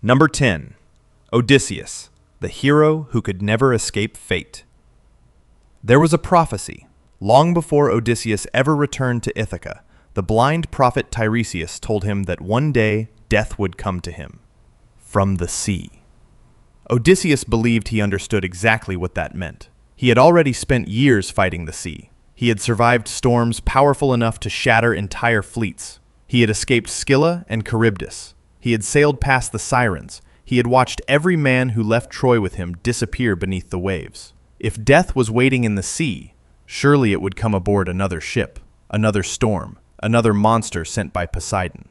Number 10. Odysseus, the hero who could never escape fate. There was a prophecy. Long before Odysseus ever returned to Ithaca, the blind prophet Tiresias told him that one day death would come to him. From the sea. Odysseus believed he understood exactly what that meant. He had already spent years fighting the sea. He had survived storms powerful enough to shatter entire fleets. He had escaped Scylla and Charybdis. He had sailed past the Sirens. He had watched every man who left Troy with him disappear beneath the waves. If death was waiting in the sea, surely it would come aboard another ship, another storm, another monster sent by Poseidon.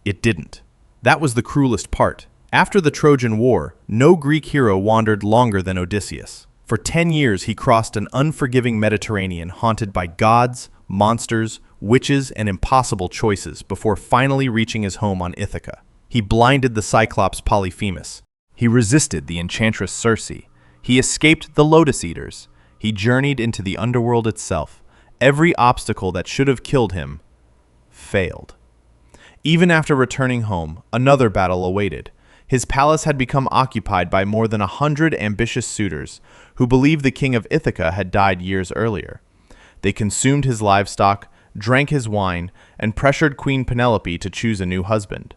It didn't. That was the cruelest part. After the Trojan War, no Greek hero wandered longer than Odysseus. For 10 years he crossed an unforgiving Mediterranean haunted by gods, monsters, witches, and impossible choices before finally reaching his home on Ithaca. He blinded the Cyclops Polyphemus. He resisted the enchantress Circe. He escaped the Lotus Eaters. He journeyed into the underworld itself. Every obstacle that should have killed him failed. Even after returning home, another battle awaited. His palace had become occupied by more than 100 ambitious suitors who believed the king of Ithaca had died years earlier. They consumed his livestock, drank his wine, and pressured Queen Penelope to choose a new husband.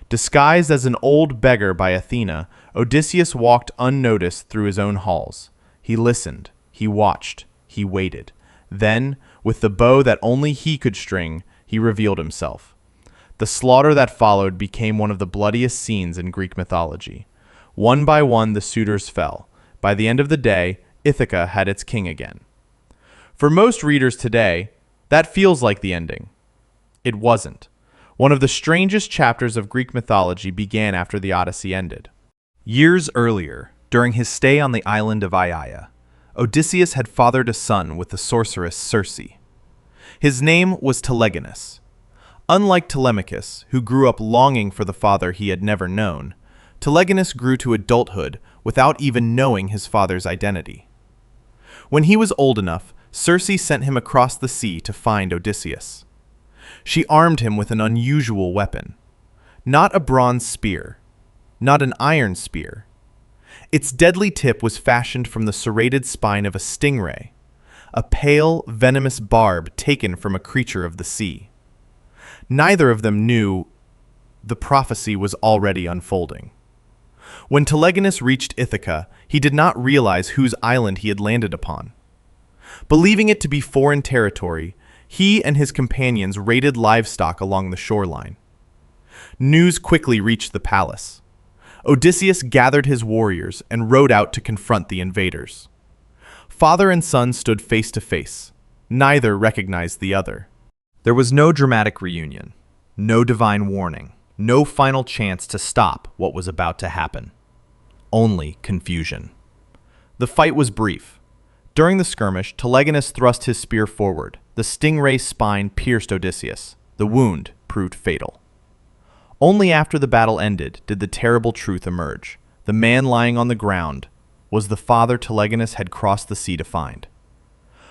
Disguised as an old beggar by Athena, Odysseus walked unnoticed through his own halls. He listened, he watched, he waited. Then, with the bow that only he could string, he revealed himself. The slaughter that followed became one of the bloodiest scenes in Greek mythology. One by one, the suitors fell. By the end of the day, Ithaca had its king again. For most readers today, that feels like the ending. It wasn't. One of the strangest chapters of Greek mythology began after the Odyssey ended. Years earlier, during his stay on the island of Aiaia, Odysseus had fathered a son with the sorceress Circe. His name was Telegonus. Unlike Telemachus, who grew up longing for the father he had never known, Telegonus grew to adulthood without even knowing his father's identity. When he was old enough, Circe sent him across the sea to find Odysseus. She armed him with an unusual weapon. Not a bronze spear, not an iron spear. Its deadly tip was fashioned from the serrated spine of a stingray, a pale, venomous barb taken from a creature of the sea. Neither of them knew the prophecy was already unfolding. When Telegonus reached Ithaca, he did not realize whose island he had landed upon. Believing it to be foreign territory, he and his companions raided livestock along the shoreline. News quickly reached the palace. Odysseus gathered his warriors and rode out to confront the invaders. Father and son stood face to face. Neither recognized the other. There was no dramatic reunion, no divine warning, no final chance to stop what was about to happen. Only confusion. The fight was brief. During the skirmish, Telegonus thrust his spear forward. The stingray's spine pierced Odysseus. The wound proved fatal. Only after the battle ended did the terrible truth emerge. The man lying on the ground was the father Telegonus had crossed the sea to find.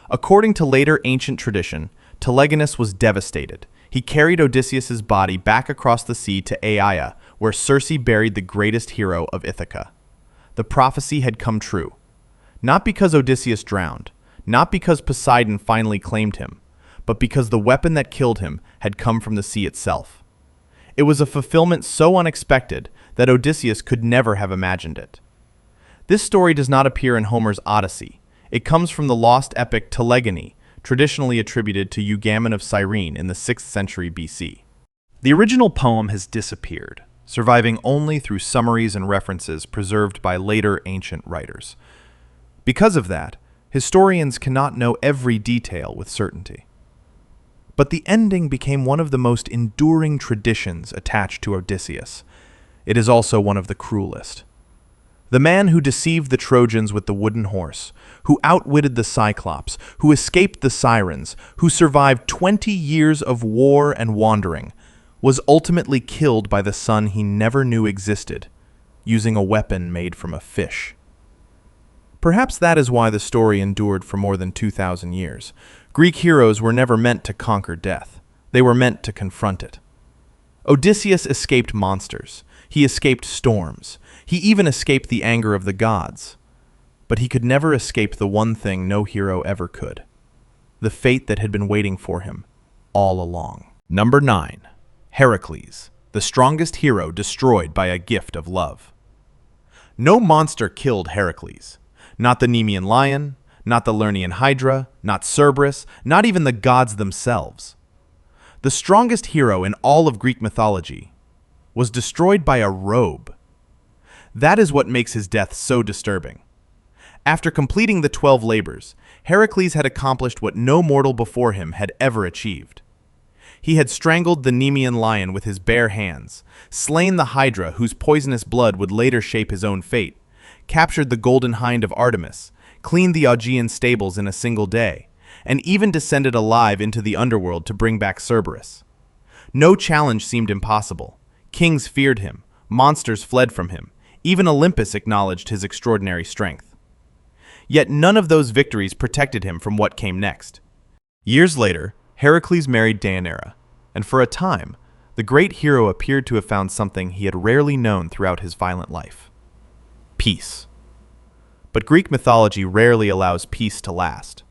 According to later ancient tradition, Telegonus was devastated. He carried Odysseus's body back across the sea to Aiaia, where Circe buried the greatest hero of Ithaca. The prophecy had come true. Not because Odysseus drowned, not because Poseidon finally claimed him, but because the weapon that killed him had come from the sea itself. It was a fulfillment so unexpected that Odysseus could never have imagined it. This story does not appear in Homer's Odyssey. It comes from the lost epic Telegony, traditionally attributed to Eugamon of Cyrene in the 6th century BC. The original poem has disappeared, surviving only through summaries and references preserved by later ancient writers. Because of that, historians cannot know every detail with certainty. But the ending became one of the most enduring traditions attached to Odysseus. It is also one of the cruelest. The man who deceived the Trojans with the wooden horse, who outwitted the Cyclops, who escaped the Sirens, who survived 20 years of war and wandering, was ultimately killed by the son he never knew existed, using a weapon made from a fish. Perhaps that is why the story endured for more than 2,000 years. Greek heroes were never meant to conquer death. They were meant to confront it. Odysseus escaped monsters. He escaped storms. He even escaped the anger of the gods. But he could never escape the one thing no hero ever could: the fate that had been waiting for him all along. Number 9. Heracles, the strongest hero destroyed by a gift of love. No monster killed Heracles. Not the Nemean lion, not the Lernaean hydra, not Cerberus, not even the gods themselves. The strongest hero in all of Greek mythology was destroyed by a robe. That is what makes his death so disturbing. After completing the 12 labors, Heracles had accomplished what no mortal before him had ever achieved. He had strangled the Nemean lion with his bare hands, slain the hydra whose poisonous blood would later shape his own fate, captured the golden hind of Artemis, cleaned the Augean stables in a single day, and even descended alive into the underworld to bring back Cerberus. No challenge seemed impossible. Kings feared him, monsters fled from him, even Olympus acknowledged his extraordinary strength. Yet none of those victories protected him from what came next. Years later, Heracles married Deianira, and for a time, the great hero appeared to have found something he had rarely known throughout his violent life: peace. But Greek mythology rarely allows peace to last.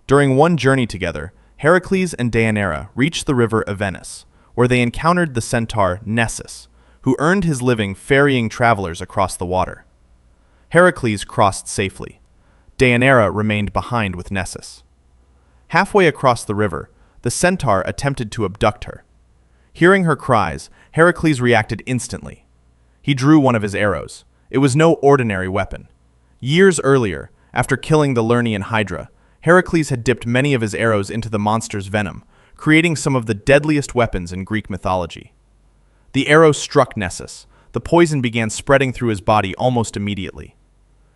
During one journey together, Heracles and Deianira reached the river Avenus, where they encountered the centaur Nessus, who earned his living ferrying travelers across the water. Heracles crossed safely. Deianira remained behind with Nessus. Halfway across the river, the centaur attempted to abduct her. Hearing her cries, Heracles reacted instantly. He drew one of his arrows. It was no ordinary weapon. Years earlier, after killing the Lernaean hydra, Heracles had dipped many of his arrows into the monster's venom, creating some of the deadliest weapons in Greek mythology. The arrow struck Nessus. The poison began spreading through his body almost immediately.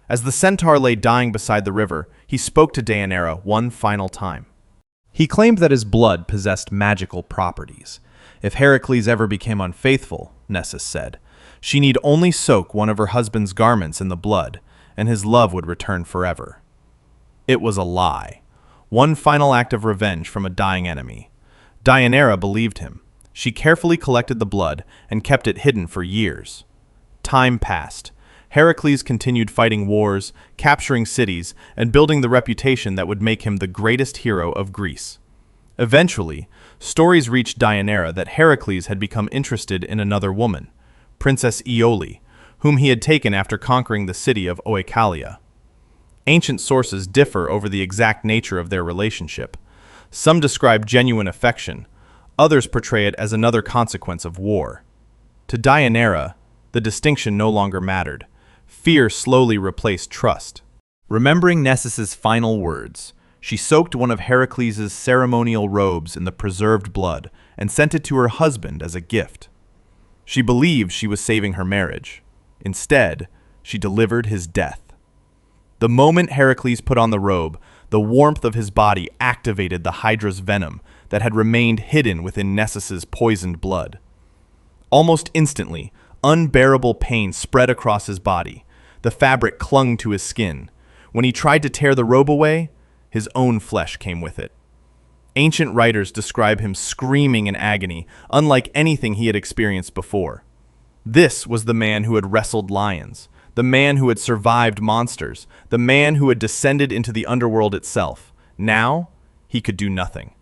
As the centaur lay dying beside the river, he spoke to Deianira one final time. He claimed that his blood possessed magical properties. If Heracles ever became unfaithful, Nessus said, she need only soak one of her husband's garments in the blood, and his love would return forever. It was a lie. One final act of revenge from a dying enemy. Deianira believed him. She carefully collected the blood and kept it hidden for years. Time passed. Heracles continued fighting wars, capturing cities, and building the reputation that would make him the greatest hero of Greece. Eventually, stories reached Deianira that Heracles had become interested in another woman, Princess Iole, whom he had taken after conquering the city of Oechalia. Ancient sources differ over the exact nature of their relationship. Some describe genuine affection, others portray it as another consequence of war. To Deianira, the distinction no longer mattered. Fear slowly replaced trust. Remembering Nessus's final words, she soaked one of Heracles' ceremonial robes in the preserved blood and sent it to her husband as a gift. She believed she was saving her marriage. Instead, she delivered his death. The moment Heracles put on the robe, the warmth of his body activated the Hydra's venom that had remained hidden within Nessus's poisoned blood. Almost instantly, unbearable pain spread across his body. The fabric clung to his skin. When he tried to tear the robe away, his own flesh came with it. Ancient writers describe him screaming in agony, unlike anything he had experienced before. This was the man who had wrestled lions, the man who had survived monsters, the man who had descended into the underworld itself. Now, he could do nothing.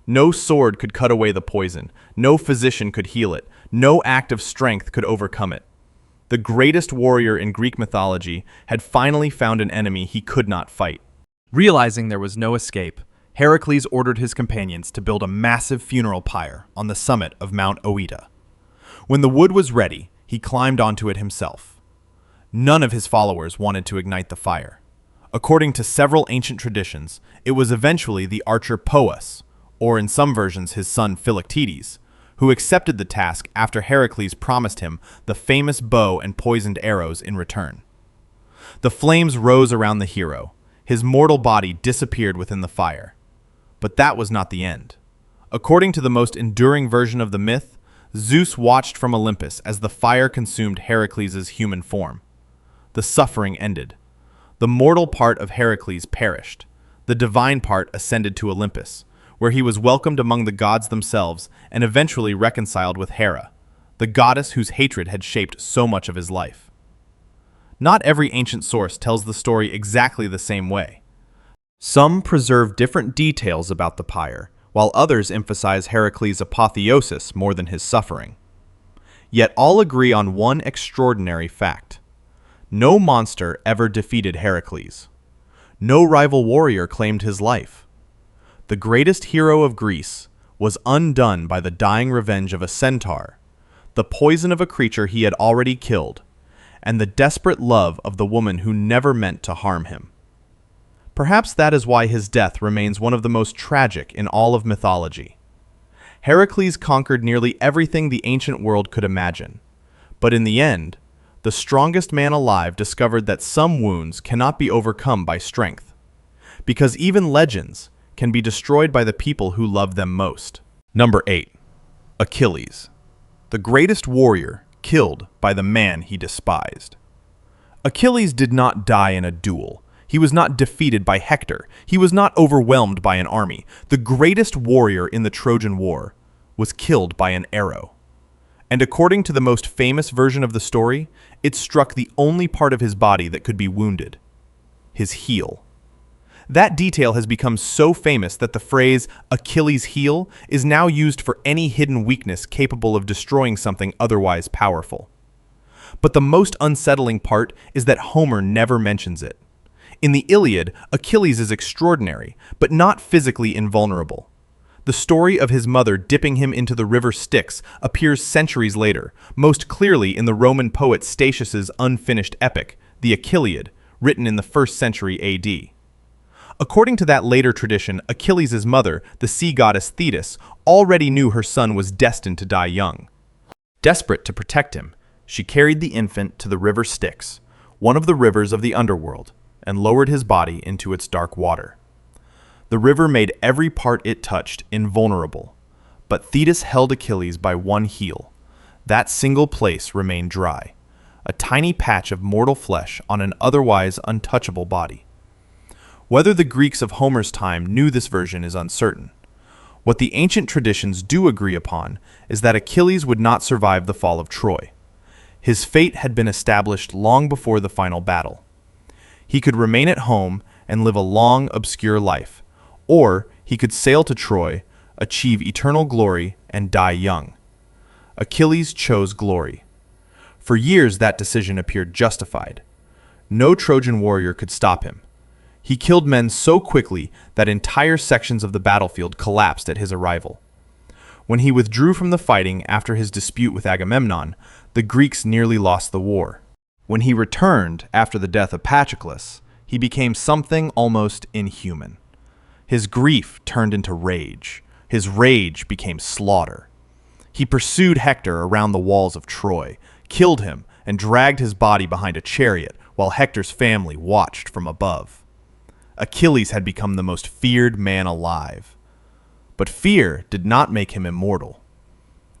No sword could cut away the poison, no physician could heal it, no act of strength could overcome it. The greatest warrior in Greek mythology had finally found an enemy he could not fight. Realizing there was no escape, Heracles ordered his companions to build a massive funeral pyre on the summit of Mount Oeta. When the wood was ready, he climbed onto it himself. None of his followers wanted to ignite the fire. According to several ancient traditions, it was eventually the archer Poas, or in some versions his son Philoctetes, who accepted the task after Heracles promised him the famous bow and poisoned arrows in return. The flames rose around the hero. His mortal body disappeared within the fire. But that was not the end. According to the most enduring version of the myth, Zeus watched from Olympus as the fire consumed Heracles' human form. The suffering ended. The mortal part of Heracles perished. The divine part ascended to Olympus, where he was welcomed among the gods themselves and eventually reconciled with Hera, the goddess whose hatred had shaped so much of his life. Not every ancient source tells the story exactly the same way. Some preserve different details about the pyre, while others emphasize Heracles' apotheosis more than his suffering. Yet all agree on one extraordinary fact. No monster ever defeated Heracles. No rival warrior claimed his life. The greatest hero of Greece was undone by the dying revenge of a centaur, the poison of a creature he had already killed, and the desperate love of the woman who never meant to harm him. Perhaps that is why his death remains one of the most tragic in all of mythology. Heracles conquered nearly everything the ancient world could imagine, but in the end, the strongest man alive discovered that some wounds cannot be overcome by strength, because even legends can be destroyed by the people who love them most. Number 8. Achilles, the greatest warrior killed by the man he despised. Achilles did not die in a duel. He was not defeated by Hector. He was not overwhelmed by an army. The greatest warrior in the Trojan War was killed by an arrow. And according to the most famous version of the story, it struck the only part of his body that could be wounded: his heel. That detail has become so famous that the phrase Achilles' heel is now used for any hidden weakness capable of destroying something otherwise powerful. But the most unsettling part is that Homer never mentions it. In the Iliad, Achilles is extraordinary, but not physically invulnerable. The story of his mother dipping him into the river Styx appears centuries later, most clearly in the Roman poet Statius's unfinished epic, the Achilleid, written in the 1st century AD. According to that later tradition, Achilles' mother, the sea goddess Thetis, already knew her son was destined to die young. Desperate to protect him, she carried the infant to the river Styx, one of the rivers of the underworld, and lowered his body into its dark water. The river made every part it touched invulnerable, but Thetis held Achilles by one heel. That single place remained dry, a tiny patch of mortal flesh on an otherwise untouchable body. Whether the Greeks of Homer's time knew this version is uncertain. What the ancient traditions do agree upon is that Achilles would not survive the fall of Troy. His fate had been established long before the final battle. He could remain at home and live a long, obscure life, or he could sail to Troy, achieve eternal glory, and die young. Achilles chose glory. For years that decision appeared justified. No Trojan warrior could stop him. He killed men so quickly that entire sections of the battlefield collapsed at his arrival. When he withdrew from the fighting after his dispute with Agamemnon, the Greeks nearly lost the war. When he returned after the death of Patroclus, he became something almost inhuman. His grief turned into rage. His rage became slaughter. He pursued Hector around the walls of Troy, killed him, and dragged his body behind a chariot while Hector's family watched from above. Achilles had become the most feared man alive. But fear did not make him immortal.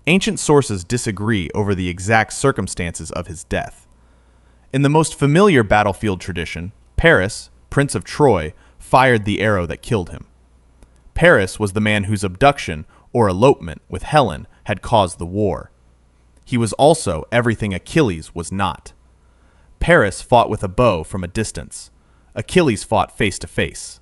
Ancient sources disagree over the exact circumstances of his death. In the most familiar battlefield tradition, Paris, Prince of Troy, fired the arrow that killed him. Paris was the man whose abduction or elopement with Helen had caused the war. He was also everything Achilles was not. Paris fought with a bow from a distance. Achilles fought face to face.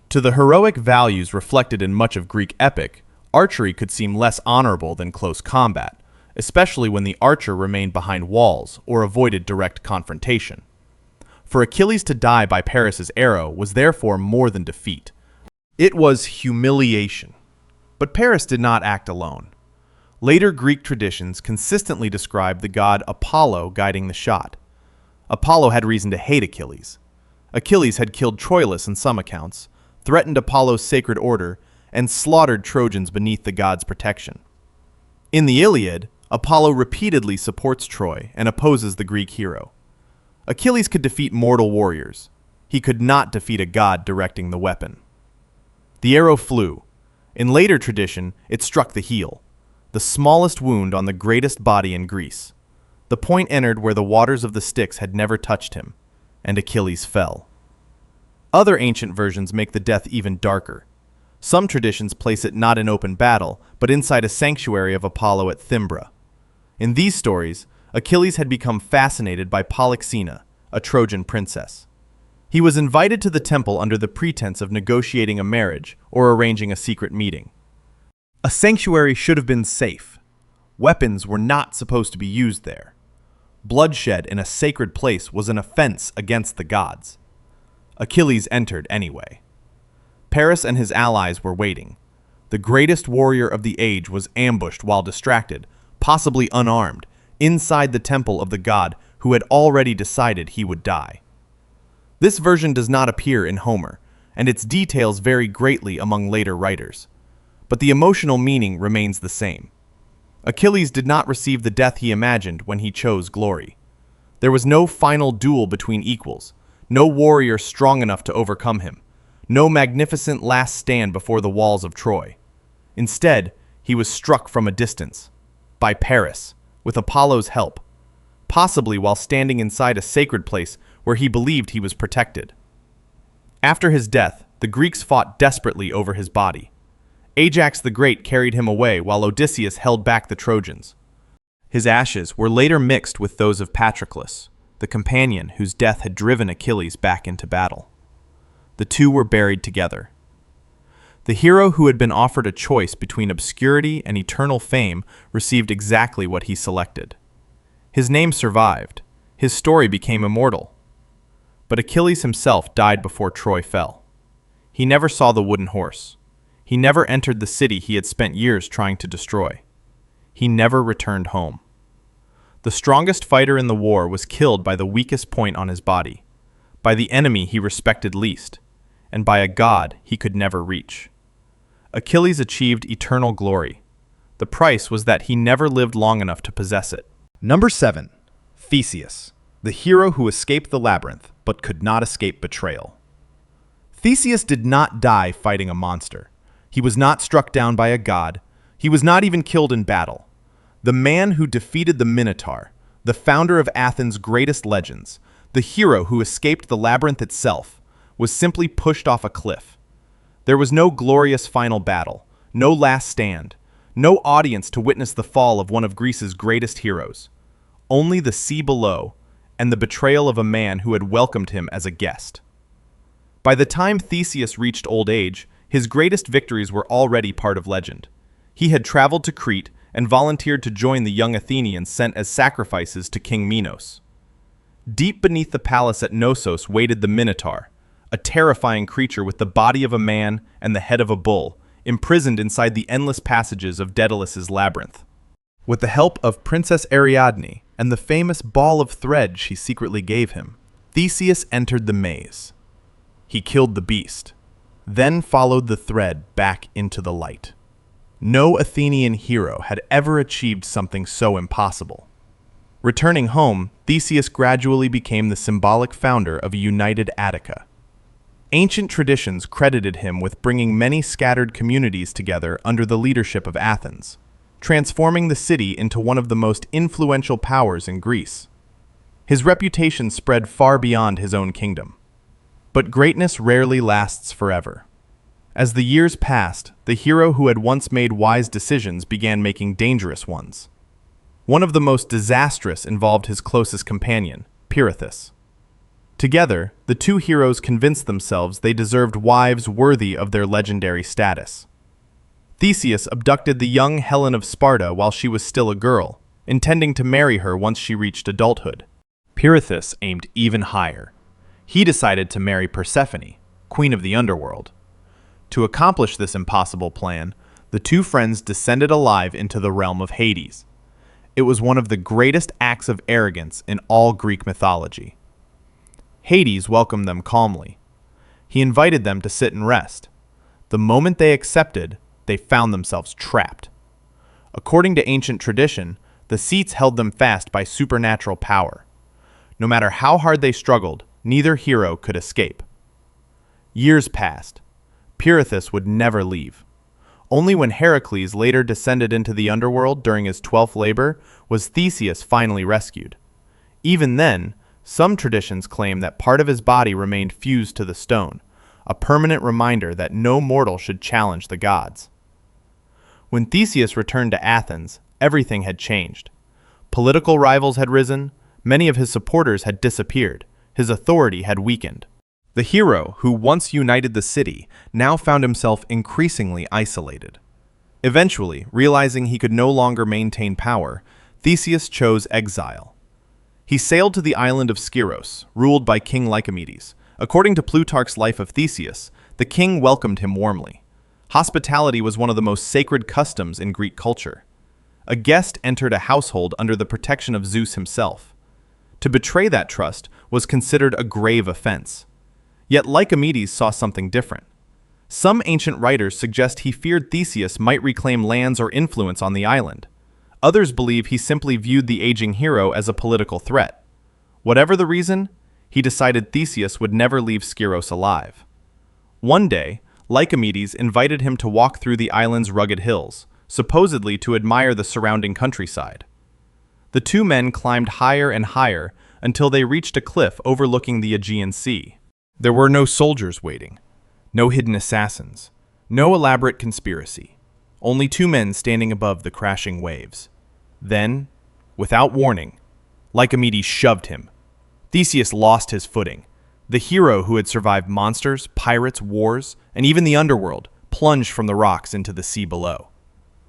To the heroic values reflected in much of Greek epic, archery could seem less honorable than close combat, especially when the archer remained behind walls or avoided direct confrontation. For Achilles to die by Paris's arrow was therefore more than defeat. It was humiliation. But Paris did not act alone. Later Greek traditions consistently describe the god Apollo guiding the shot. Apollo had reason to hate Achilles. Achilles had killed Troilus in some accounts, threatened Apollo's sacred order, and slaughtered Trojans beneath the god's protection. In the Iliad, Apollo repeatedly supports Troy and opposes the Greek hero. Achilles could defeat mortal warriors. He could not defeat a god directing the weapon. The arrow flew. In later tradition, it struck the heel, the smallest wound on the greatest body in Greece. The point entered where the waters of the Styx had never touched him, and Achilles fell. Other ancient versions make the death even darker. Some traditions place it not in open battle, but inside a sanctuary of Apollo at Thymbra. In these stories, Achilles had become fascinated by Polyxena, a Trojan princess. He was invited to the temple under the pretense of negotiating a marriage or arranging a secret meeting. A sanctuary should have been safe. Weapons were not supposed to be used there. Bloodshed in a sacred place was an offense against the gods. Achilles entered anyway. Paris and his allies were waiting. The greatest warrior of the age was ambushed while distracted, possibly unarmed, inside the temple of the god who had already decided he would die. This version does not appear in Homer, and its details vary greatly among later writers. But the emotional meaning remains the same. Achilles did not receive the death he imagined when he chose glory. There was no final duel between equals, no warrior strong enough to overcome him, no magnificent last stand before the walls of Troy. Instead, he was struck from a distance, by Paris, with Apollo's help, possibly while standing inside a sacred place where he believed he was protected. After his death, the Greeks fought desperately over his body. Ajax the Great carried him away while Odysseus held back the Trojans. His ashes were later mixed with those of Patroclus, the companion whose death had driven Achilles back into battle. The two were buried together. The hero who had been offered a choice between obscurity and eternal fame received exactly what he selected. His name survived. His story became immortal. But Achilles himself died before Troy fell. He never saw the wooden horse. He never entered the city he had spent years trying to destroy. He never returned home. The strongest fighter in the war was killed by the weakest point on his body, by the enemy he respected least, and by a god he could never reach. Achilles achieved eternal glory. The price was that he never lived long enough to possess it. Number 7. Theseus, the hero who escaped the labyrinth but could not escape betrayal. Theseus did not die fighting a monster. He was not struck down by a god. He was not even killed in battle. The man who defeated the Minotaur, the founder of Athens' greatest legends, the hero who escaped the labyrinth itself, was simply pushed off a cliff. There was no glorious final battle, no last stand, no audience to witness the fall of one of Greece's greatest heroes. Only the sea below and the betrayal of a man who had welcomed him as a guest. By the time Theseus reached old age, his greatest victories were already part of legend. He had traveled to Crete and volunteered to join the young Athenians sent as sacrifices to King Minos. Deep beneath the palace at Knossos waited the Minotaur, a terrifying creature with the body of a man and the head of a bull, imprisoned inside the endless passages of Daedalus's labyrinth. With the help of Princess Ariadne and the famous ball of thread she secretly gave him, Theseus entered the maze. He killed the beast, then followed the thread back into the light. No Athenian hero had ever achieved something so impossible. Returning home, Theseus gradually became the symbolic founder of a united Attica. Ancient traditions credited him with bringing many scattered communities together under the leadership of Athens, transforming the city into one of the most influential powers in Greece. His reputation spread far beyond his own kingdom. But greatness rarely lasts forever. As the years passed, the hero who had once made wise decisions began making dangerous ones. One of the most disastrous involved his closest companion, Pirithous. Together, the two heroes convinced themselves they deserved wives worthy of their legendary status. Theseus abducted the young Helen of Sparta while she was still a girl, intending to marry her once she reached adulthood. Pirithous aimed even higher. He decided to marry Persephone, queen of the underworld. To accomplish this impossible plan, the two friends descended alive into the realm of Hades. It was one of the greatest acts of arrogance in all Greek mythology. Hades welcomed them calmly. He invited them to sit and rest. The moment they accepted, they found themselves trapped. According to ancient tradition, the seats held them fast by supernatural power. No matter how hard they struggled, neither hero could escape. Years passed. Pirithous would never leave. Only when Heracles later descended into the underworld during his 12th labor was Theseus finally rescued. Even then, some traditions claim that part of his body remained fused to the stone, a permanent reminder that no mortal should challenge the gods. When Theseus returned to Athens, everything had changed. Political rivals had risen, many of his supporters had disappeared, his authority had weakened. The hero, who once united the city, now found himself increasingly isolated. Eventually, realizing he could no longer maintain power, Theseus chose exile. He sailed to the island of Skyros, ruled by King Lycomedes. According to Plutarch's Life of Theseus, the king welcomed him warmly. Hospitality was one of the most sacred customs in Greek culture. A guest entered a household under the protection of Zeus himself. To betray that trust was considered a grave offense. Yet Lycomedes saw something different. Some ancient writers suggest he feared Theseus might reclaim lands or influence on the island. Others believe he simply viewed the aging hero as a political threat. Whatever the reason, he decided Theseus would never leave Skyros alive. One day, Lycomedes invited him to walk through the island's rugged hills, supposedly to admire the surrounding countryside. The two men climbed higher and higher until they reached a cliff overlooking the Aegean Sea. There were no soldiers waiting, no hidden assassins, no elaborate conspiracy, only two men standing above the crashing waves. Then, without warning, Lycomedes shoved him. Theseus lost his footing. The hero who had survived monsters, pirates, wars, and even the underworld plunged from the rocks into the sea below.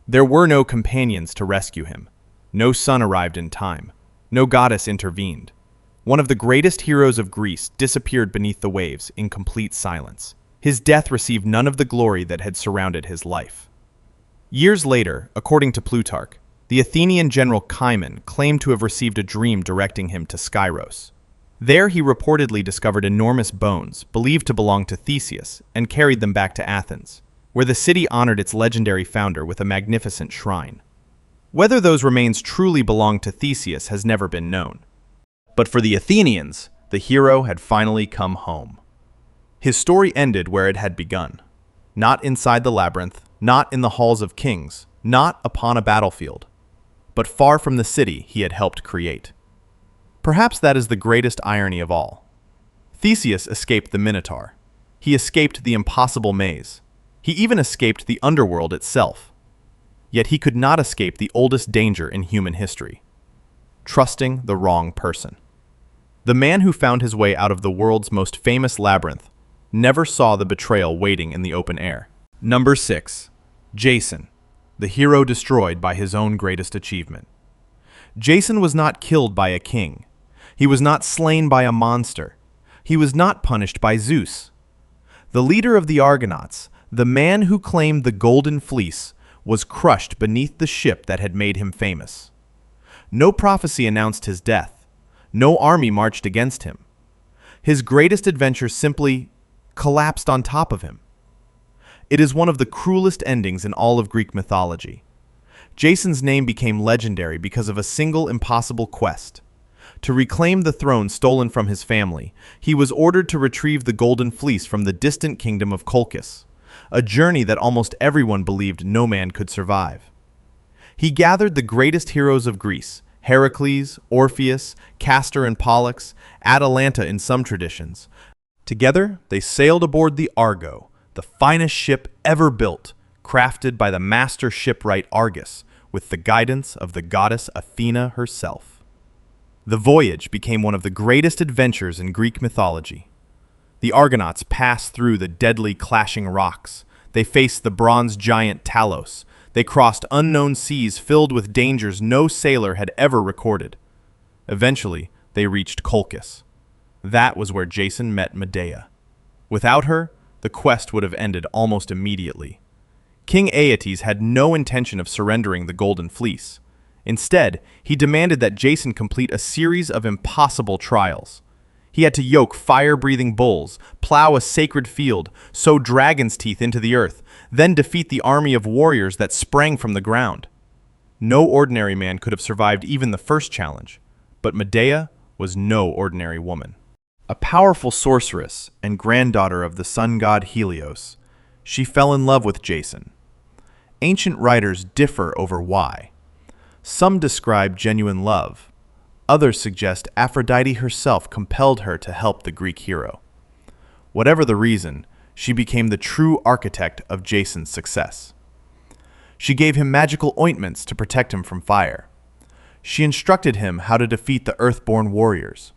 There were no companions to rescue him. No son arrived in time. No goddess intervened. One of the greatest heroes of Greece disappeared beneath the waves in complete silence. His death received none of the glory that had surrounded his life. Years later, according to Plutarch, the Athenian general Cimon claimed to have received a dream directing him to Skyros. There he reportedly discovered enormous bones, believed to belong to Theseus, and carried them back to Athens, where the city honored its legendary founder with a magnificent shrine. Whether those remains truly belonged to Theseus has never been known. But for the Athenians, the hero had finally come home. His story ended where it had begun. Not inside the labyrinth, not in the halls of kings, not upon a battlefield, but far from the city he had helped create. Perhaps that is the greatest irony of all. Theseus escaped the Minotaur. He escaped the impossible maze. He even escaped the underworld itself. Yet he could not escape the oldest danger in human history: trusting the wrong person. The man who found his way out of the world's most famous labyrinth never saw the betrayal waiting in the open air. Number 6. Jason, the hero destroyed by his own greatest achievement. Jason was not killed by a king. He was not slain by a monster. He was not punished by Zeus. The leader of the Argonauts, the man who claimed the Golden Fleece, was crushed beneath the ship that had made him famous. No prophecy announced his death. No army marched against him. His greatest adventure simply collapsed on top of him. It is one of the cruelest endings in all of Greek mythology. Jason's name became legendary because of a single impossible quest. To reclaim the throne stolen from his family, he was ordered to retrieve the Golden Fleece from the distant kingdom of Colchis, a journey that almost everyone believed no man could survive. He gathered the greatest heroes of Greece: Heracles, Orpheus, Castor and Pollux, Atalanta in some traditions. Together, they sailed aboard the Argo, the finest ship ever built, crafted by the master shipwright Argus, with the guidance of the goddess Athena herself. The voyage became one of the greatest adventures in Greek mythology. The Argonauts passed through the deadly clashing rocks. They faced the bronze giant Talos. They crossed unknown seas filled with dangers no sailor had ever recorded. Eventually, they reached Colchis. That was where Jason met Medea. Without her, the quest would have ended almost immediately. King Aeetes had no intention of surrendering the Golden Fleece. Instead, he demanded that Jason complete a series of impossible trials. He had to yoke fire-breathing bulls, plow a sacred field, sow dragon's teeth into the earth, then defeat the army of warriors that sprang from the ground. No ordinary man could have survived even the first challenge, but Medea was no ordinary woman. A powerful sorceress and granddaughter of the sun god Helios, she fell in love with Jason. Ancient writers differ over why. Some describe genuine love. Others suggest Aphrodite herself compelled her to help the Greek hero. Whatever the reason, she became the true architect of Jason's success. She gave him magical ointments to protect him from fire. She instructed him how to defeat the Earthborn warriors.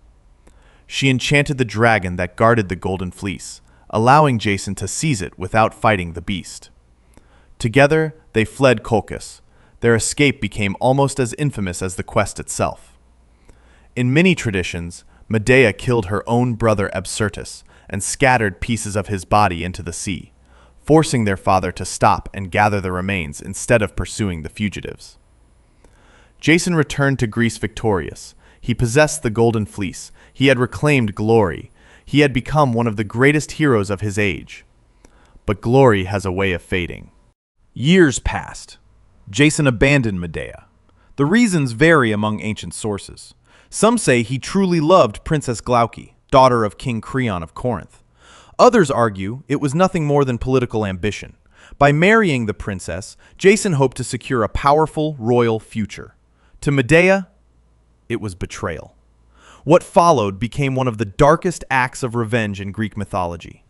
She enchanted the dragon that guarded the Golden Fleece, allowing Jason to seize it without fighting the beast. Together, they fled Colchis. Their escape became almost as infamous as the quest itself. In many traditions, Medea killed her own brother Absyrtus and scattered pieces of his body into the sea, forcing their father to stop and gather the remains instead of pursuing the fugitives. Jason returned to Greece victorious. He possessed the Golden Fleece. He had reclaimed glory. He had become one of the greatest heroes of his age. But glory has a way of fading. Years passed. Jason abandoned Medea. The reasons vary among ancient sources. Some say he truly loved Princess Glauce, daughter of King Creon of Corinth. Others argue it was nothing more than political ambition. By marrying the princess, Jason hoped to secure a powerful royal future. To Medea, it was betrayal. What followed became one of the darkest acts of revenge in Greek mythology.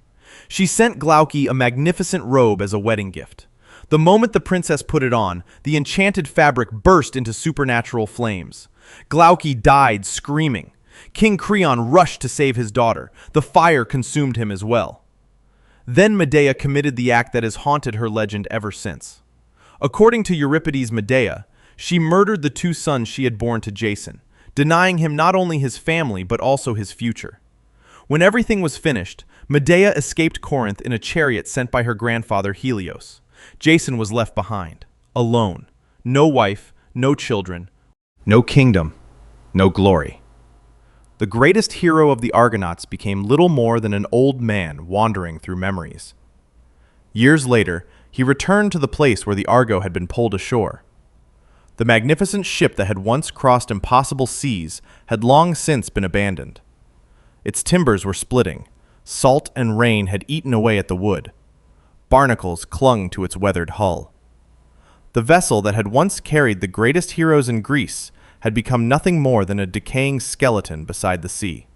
She sent Glauce a magnificent robe as a wedding gift. The moment the princess put it on, the enchanted fabric burst into supernatural flames. Glauce died screaming. King Creon rushed to save his daughter. The fire consumed him as well. Then Medea committed the act that has haunted her legend ever since. According to Euripides' Medea, she murdered the two sons she had borne to Jason, denying him not only his family but also his future. When everything was finished, Medea escaped Corinth in a chariot sent by her grandfather Helios. Jason was left behind, alone. No wife, no children, no kingdom, no glory. The greatest hero of the Argonauts became little more than an old man wandering through memories. Years later, he returned to the place where the Argo had been pulled ashore. The magnificent ship that had once crossed impossible seas had long since been abandoned. Its timbers were splitting. Salt and rain had eaten away at the wood. Barnacles clung to its weathered hull. The vessel that had once carried the greatest heroes in Greece had become nothing more than a decaying skeleton beside the sea.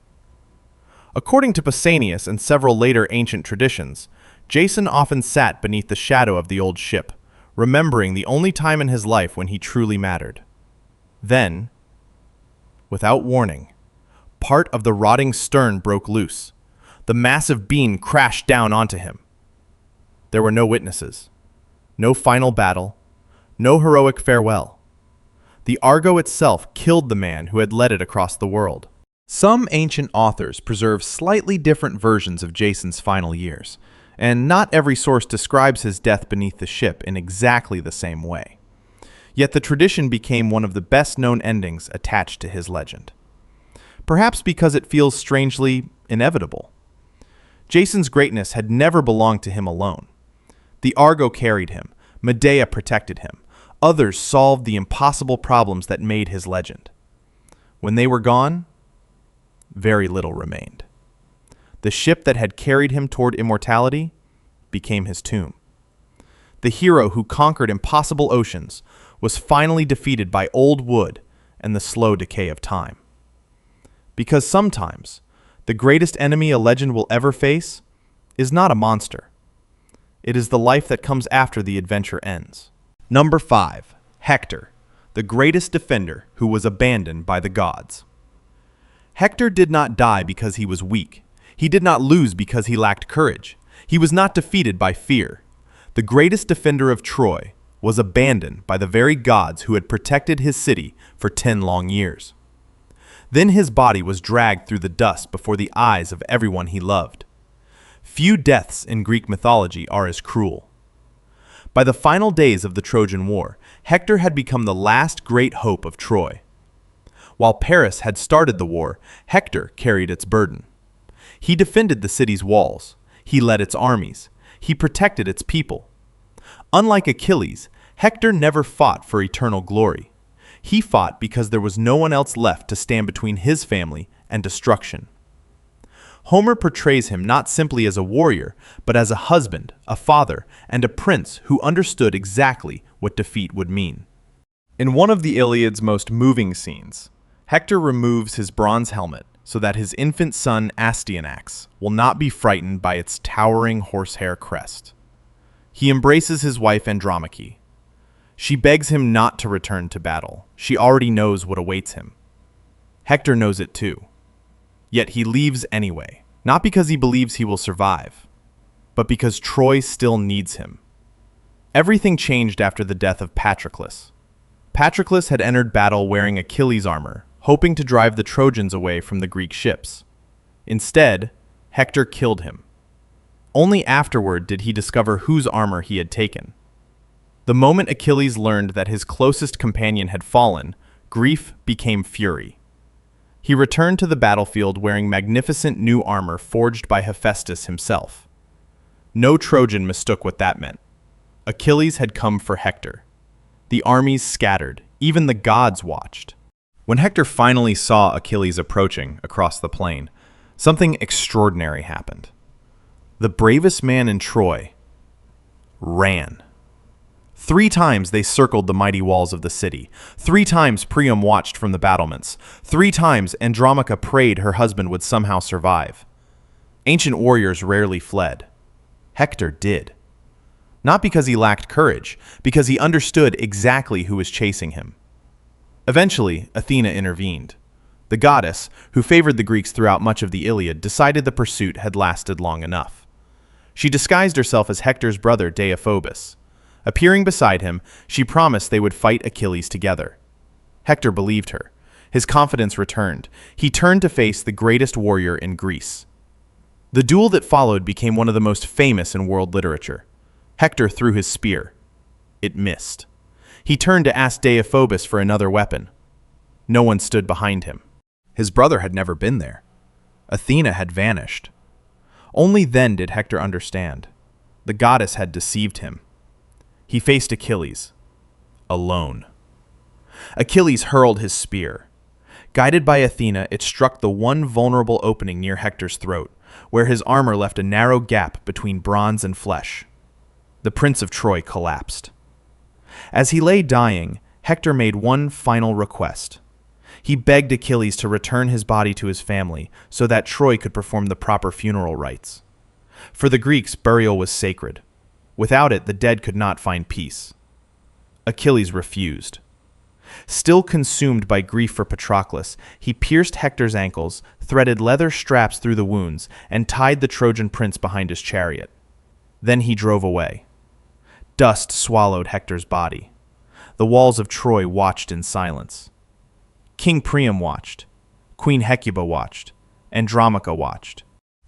According to Pausanias and several later ancient traditions, Jason often sat beneath the shadow of the old ship, remembering the only time in his life when he truly mattered. Then, without warning, part of the rotting stern broke loose. The massive beam crashed down onto him. There were no witnesses, no final battle, no heroic farewell. The Argo itself killed the man who had led it across the world. Some ancient authors preserve slightly different versions of Jason's final years, and not every source describes his death beneath the ship in exactly the same way. Yet the tradition became one of the best-known endings attached to his legend. Perhaps because it feels strangely inevitable. Jason's greatness had never belonged to him alone. The Argo carried him, Medea protected him, others solved the impossible problems that made his legend. When they were gone, very little remained. The ship that had carried him toward immortality became his tomb. The hero who conquered impossible oceans was finally defeated by old wood and the slow decay of time. Because sometimes, the greatest enemy a legend will ever face is not a monster. It is the life that comes after the adventure ends. Number 5. Hector, the greatest defender who was abandoned by the gods. Hector did not die because he was weak. He did not lose because he lacked courage. He was not defeated by fear. The greatest defender of Troy was abandoned by the very gods who had protected his city for 10 long years. Then his body was dragged through the dust before the eyes of everyone he loved. Few deaths in Greek mythology are as cruel. By the final days of the Trojan War, Hector had become the last great hope of Troy. While Paris had started the war, Hector carried its burden. He defended the city's walls. He led its armies. He protected its people. Unlike Achilles, Hector never fought for eternal glory. He fought because there was no one else left to stand between his family and destruction. Homer portrays him not simply as a warrior, but as a husband, a father, and a prince who understood exactly what defeat would mean. In one of the Iliad's most moving scenes, Hector removes his bronze helmet so that his infant son Astyanax will not be frightened by its towering horsehair crest. He embraces his wife Andromache. She begs him not to return to battle. She already knows what awaits him. Hector knows it too. Yet he leaves anyway, not because he believes he will survive, but because Troy still needs him. Everything changed after the death of Patroclus. Patroclus had entered battle wearing Achilles' armor, hoping to drive the Trojans away from the Greek ships. Instead, Hector killed him. Only afterward did he discover whose armor he had taken. The moment Achilles learned that his closest companion had fallen, grief became fury. He returned to the battlefield wearing magnificent new armor forged by Hephaestus himself. No Trojan mistook what that meant. Achilles had come for Hector. The armies scattered, even the gods watched. When Hector finally saw Achilles approaching across the plain, something extraordinary happened. The bravest man in Troy ran. 3 times they circled the mighty walls of the city. 3 times Priam watched from the battlements. 3 times Andromache prayed her husband would somehow survive. Ancient warriors rarely fled. Hector did. Not because he lacked courage, because he understood exactly who was chasing him. Eventually, Athena intervened. The goddess, who favored the Greeks throughout much of the Iliad, decided the pursuit had lasted long enough. She disguised herself as Hector's brother Deiphobus. Appearing beside him, she promised they would fight Achilles together. Hector believed her. His confidence returned. He turned to face the greatest warrior in Greece. The duel that followed became one of the most famous in world literature. Hector threw his spear. It missed. He turned to ask Deiphobus for another weapon. No one stood behind him. His brother had never been there. Athena had vanished. Only then did Hector understand. The goddess had deceived him. He faced Achilles, alone. Achilles hurled his spear. Guided by Athena, it struck the one vulnerable opening near Hector's throat, where his armor left a narrow gap between bronze and flesh. The Prince of Troy collapsed. As he lay dying, Hector made one final request. He begged Achilles to return his body to his family so that Troy could perform the proper funeral rites. For the Greeks, burial was sacred. Without it, the dead could not find peace. Achilles refused. Still consumed by grief for Patroclus, he pierced Hector's ankles, threaded leather straps through the wounds, and tied the Trojan prince behind his chariot. Then he drove away. Dust swallowed Hector's body. The walls of Troy watched in silence. King Priam watched. Queen Hecuba watched. Andromache watched.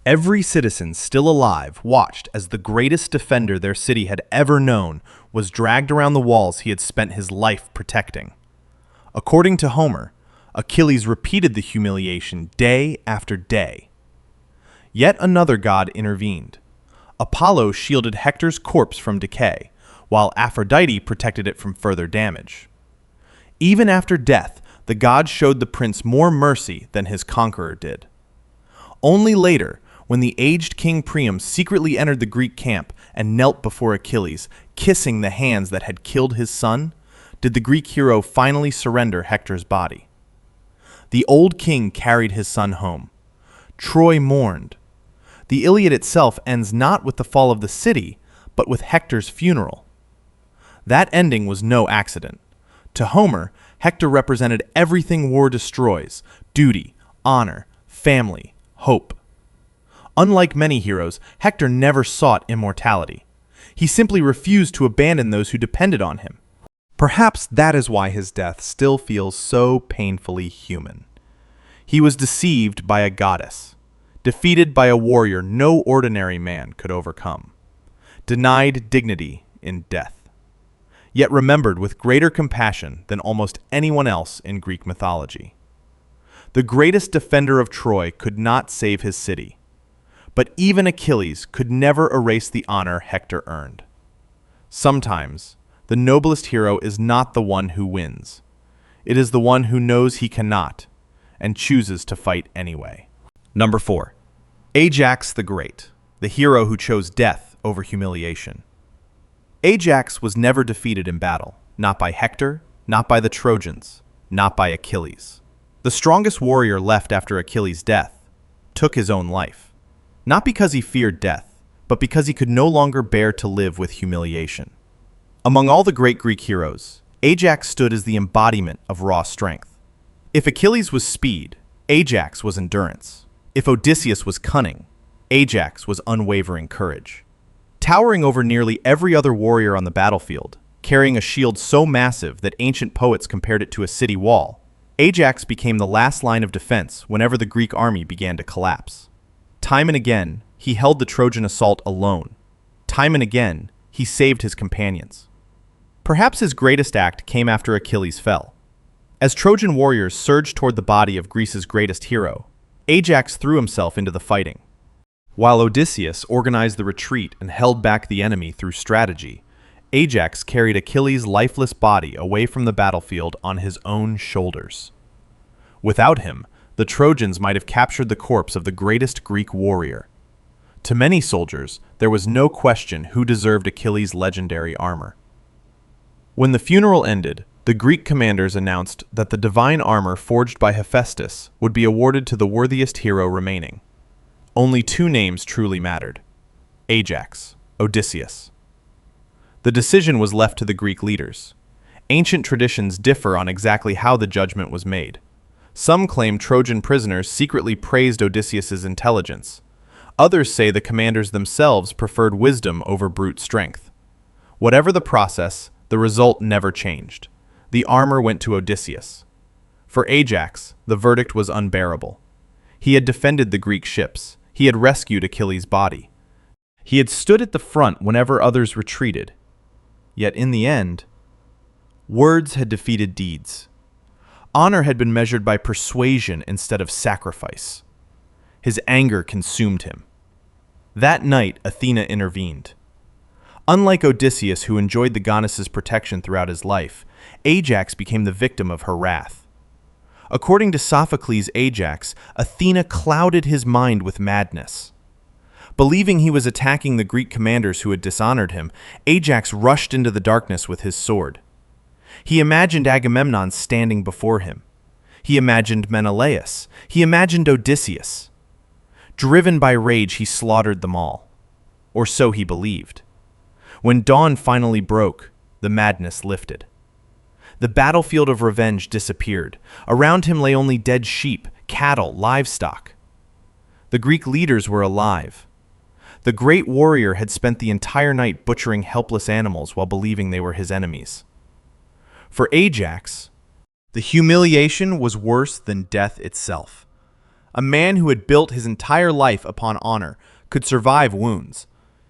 Every citizen still alive watched as the greatest defender their city had ever known was dragged around the walls he had spent his life protecting. According to Homer, Achilles repeated the humiliation day after day. Yet another god intervened. Apollo shielded Hector's corpse from decay, while Aphrodite protected it from further damage. Even after death, the god showed the prince more mercy than his conqueror did. Only later, when the aged King Priam secretly entered the Greek camp and knelt before Achilles, kissing the hands that had killed his son, did the Greek hero finally surrender Hector's body. The old king carried his son home. Troy mourned. The Iliad itself ends not with the fall of the city, but with Hector's funeral. That ending was no accident. To Homer, Hector represented everything war destroys: duty, honor, family, hope. Unlike many heroes, Hector never sought immortality. He simply refused to abandon those who depended on him. Perhaps that is why his death still feels so painfully human. He was deceived by a goddess, defeated by a warrior no ordinary man could overcome, denied dignity in death, yet remembered with greater compassion than almost anyone else in Greek mythology. The greatest defender of Troy could not save his city, but even Achilles could never erase the honor Hector earned. Sometimes, the noblest hero is not the one who wins. It is the one who knows he cannot, and chooses to fight anyway. Number 4. Ajax the Great, the hero who chose death over humiliation. Ajax was never defeated in battle, not by Hector, not by the Trojans, not by Achilles. The strongest warrior left after Achilles' death took his own life. Not because he feared death, but because he could no longer bear to live with humiliation. Among all the great Greek heroes, Ajax stood as the embodiment of raw strength. If Achilles was speed, Ajax was endurance. If Odysseus was cunning, Ajax was unwavering courage. Towering over nearly every other warrior on the battlefield, carrying a shield so massive that ancient poets compared it to a city wall, Ajax became the last line of defense whenever the Greek army began to collapse. Time and again, he held the Trojan assault alone. Time and again, he saved his companions. Perhaps his greatest act came after Achilles fell. As Trojan warriors surged toward the body of Greece's greatest hero, Ajax threw himself into the fighting. While Odysseus organized the retreat and held back the enemy through strategy, Ajax carried Achilles' lifeless body away from the battlefield on his own shoulders. Without him, the Trojans might have captured the corpse of the greatest Greek warrior. To many soldiers, there was no question who deserved Achilles' legendary armor. When the funeral ended, the Greek commanders announced that the divine armor forged by Hephaestus would be awarded to the worthiest hero remaining. Only two names truly mattered: Ajax, Odysseus. The decision was left to the Greek leaders. Ancient traditions differ on exactly how the judgment was made. Some claim Trojan prisoners secretly praised Odysseus's intelligence. Others say the commanders themselves preferred wisdom over brute strength. Whatever the process, the result never changed. The armor went to Odysseus. For Ajax, the verdict was unbearable. He had defended the Greek ships. He had rescued Achilles' body. He had stood at the front whenever others retreated. Yet in the end, words had defeated deeds. Honor had been measured by persuasion instead of sacrifice. His anger consumed him. That night, Athena intervened. Unlike Odysseus, who enjoyed the goddess's protection throughout his life, Ajax became the victim of her wrath. According to Sophocles' Ajax, Athena clouded his mind with madness. Believing he was attacking the Greek commanders who had dishonored him, Ajax rushed into the darkness with his sword. He imagined Agamemnon standing before him. He imagined Menelaus. He imagined Odysseus. Driven by rage, he slaughtered them all. Or so he believed. When dawn finally broke, the madness lifted. The battlefield of revenge disappeared. Around him lay only dead sheep, cattle, livestock. The Greek leaders were alive. The great warrior had spent the entire night butchering helpless animals while believing they were his enemies. For Ajax, the humiliation was worse than death itself. A man who had built his entire life upon honor could survive wounds.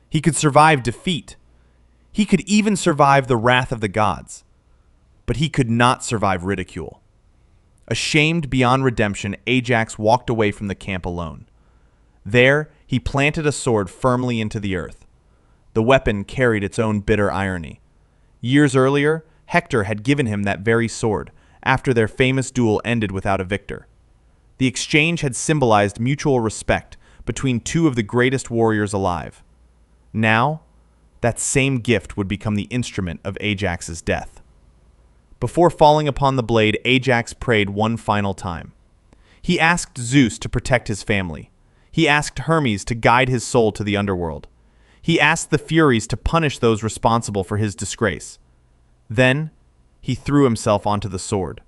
He could survive defeat. He could even survive the wrath of the gods. But he could not survive ridicule. Ashamed beyond redemption, Ajax walked away from the camp alone. There, he planted a sword firmly into the earth. The weapon carried its own bitter irony. Years earlier, Hector had given him that very sword, after their famous duel ended without a victor. The exchange had symbolized mutual respect between two of the greatest warriors alive. Now, that same gift would become the instrument of Ajax's death. Before falling upon the blade, Ajax prayed one final time. He asked Zeus to protect his family. He asked Hermes to guide his soul to the underworld. He asked the Furies to punish those responsible for his disgrace. Then, he threw himself onto the sword.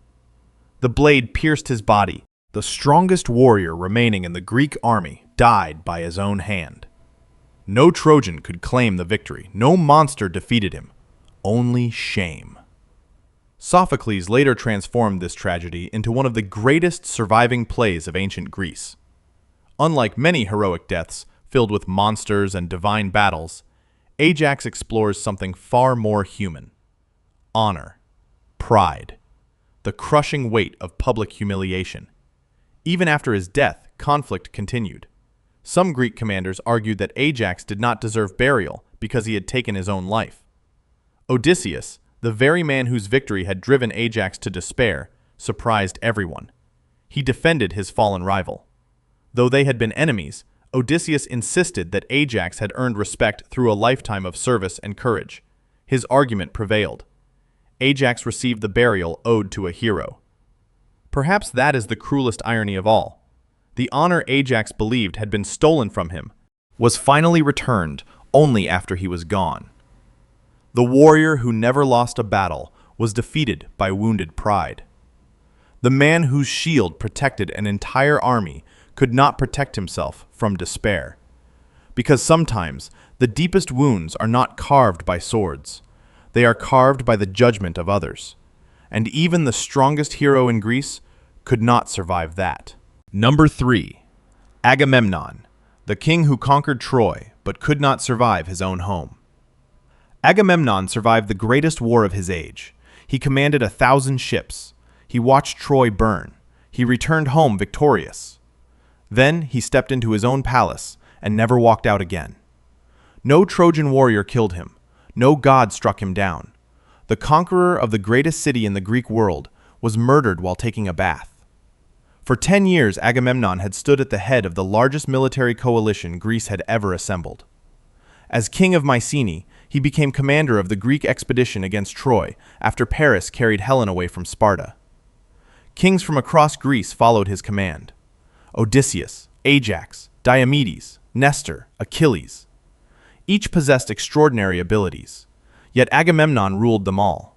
The blade pierced his body. The strongest warrior remaining in the Greek army died by his own hand. No Trojan could claim the victory. No monster defeated him. Only shame. Sophocles later transformed this tragedy into one of the greatest surviving plays of ancient Greece. Unlike many heroic deaths filled with monsters and divine battles, Ajax explores something far more human: honor, pride, the crushing weight of public humiliation. Even after his death, conflict continued. Some Greek commanders argued that Ajax did not deserve burial because he had taken his own life. Odysseus, the very man whose victory had driven Ajax to despair, surprised everyone. He defended his fallen rival. Though they had been enemies, Odysseus insisted that Ajax had earned respect through a lifetime of service and courage. His argument prevailed. Ajax received the burial owed to a hero. Perhaps that is the cruelest irony of all. The honor Ajax believed had been stolen from him was finally returned only after he was gone. The warrior who never lost a battle was defeated by wounded pride. The man whose shield protected an entire army could not protect himself from despair. Because sometimes the deepest wounds are not carved by swords. They are carved by the judgment of others. And even the strongest hero in Greece could not survive that. Number 3. Agamemnon, the king who conquered Troy but could not survive his own home. Agamemnon survived the greatest war of his age. He commanded 1,000 ships. He watched Troy burn. He returned home victorious. Then he stepped into his own palace and never walked out again. No Trojan warrior killed him. No god struck him down. The conqueror of the greatest city in the Greek world was murdered while taking a bath. For 10 years, Agamemnon had stood at the head of the largest military coalition Greece had ever assembled. As king of Mycenae, he became commander of the Greek expedition against Troy after Paris carried Helen away from Sparta. Kings from across Greece followed his command. Odysseus, Ajax, Diomedes, Nestor, Achilles. Each possessed extraordinary abilities, yet Agamemnon ruled them all.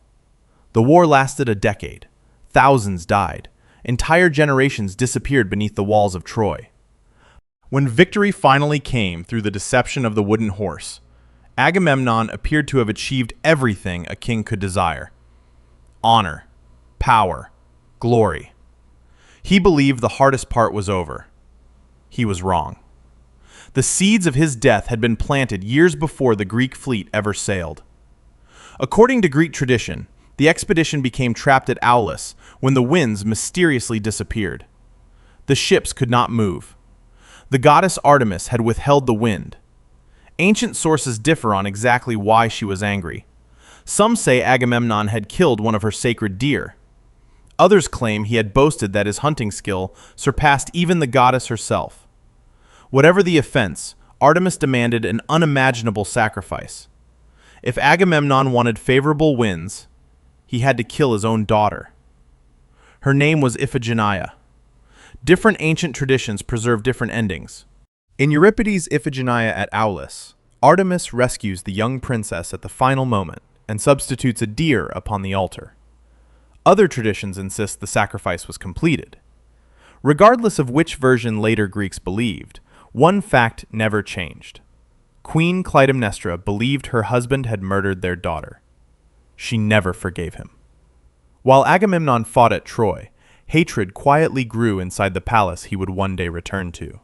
The war lasted a decade. Thousands died. Entire generations disappeared beneath the walls of Troy. When victory finally came through the deception of the wooden horse, Agamemnon appeared to have achieved everything a king could desire: honor, power, glory. He believed the hardest part was over. He was wrong. The seeds of his death had been planted years before the Greek fleet ever sailed. According to Greek tradition, the expedition became trapped at Aulis when the winds mysteriously disappeared. The ships could not move. The goddess Artemis had withheld the wind. Ancient sources differ on exactly why she was angry. Some say Agamemnon had killed one of her sacred deer. Others claim he had boasted that his hunting skill surpassed even the goddess herself. Whatever the offense, Artemis demanded an unimaginable sacrifice. If Agamemnon wanted favorable winds, he had to kill his own daughter. Her name was Iphigenia. Different ancient traditions preserve different endings. In Euripides' Iphigenia at Aulis, Artemis rescues the young princess at the final moment and substitutes a deer upon the altar. Other traditions insist the sacrifice was completed. Regardless of which version later Greeks believed, one fact never changed. Queen Clytemnestra believed her husband had murdered their daughter. She never forgave him. While Agamemnon fought at Troy, hatred quietly grew inside the palace he would one day return to.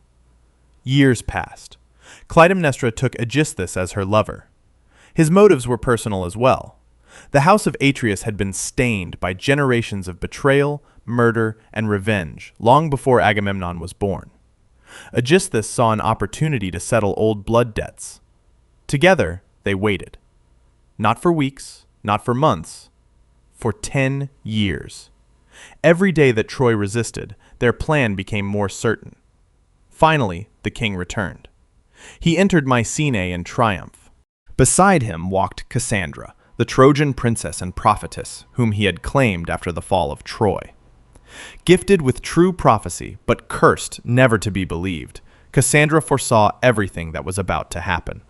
Years passed. Clytemnestra took Aegisthus as her lover. His motives were personal as well. The house of Atreus had been stained by generations of betrayal, murder, and revenge long before Agamemnon was born. Aegisthus saw an opportunity to settle old blood debts. Together, they waited. Not for weeks, not for months, for 10 years. Every day that Troy resisted, their plan became more certain. Finally, the king returned. He entered Mycenae in triumph. Beside him walked Cassandra, the Trojan princess and prophetess whom he had claimed after the fall of Troy. Gifted with true prophecy, but cursed never to be believed, Cassandra foresaw everything that was about to happen.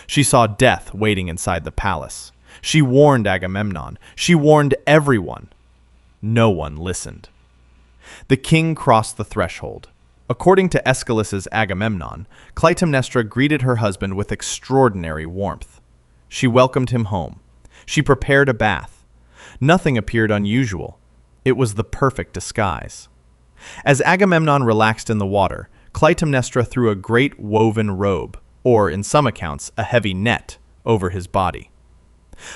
She saw death waiting inside the palace. She warned Agamemnon. She warned everyone. No one listened. The king crossed the threshold. According to Aeschylus's Agamemnon, Clytemnestra greeted her husband with extraordinary warmth. She welcomed him home. She prepared a bath. Nothing appeared unusual. It was the perfect disguise. As Agamemnon relaxed in the water, Clytemnestra threw a great woven robe, or in some accounts, a heavy net, over his body.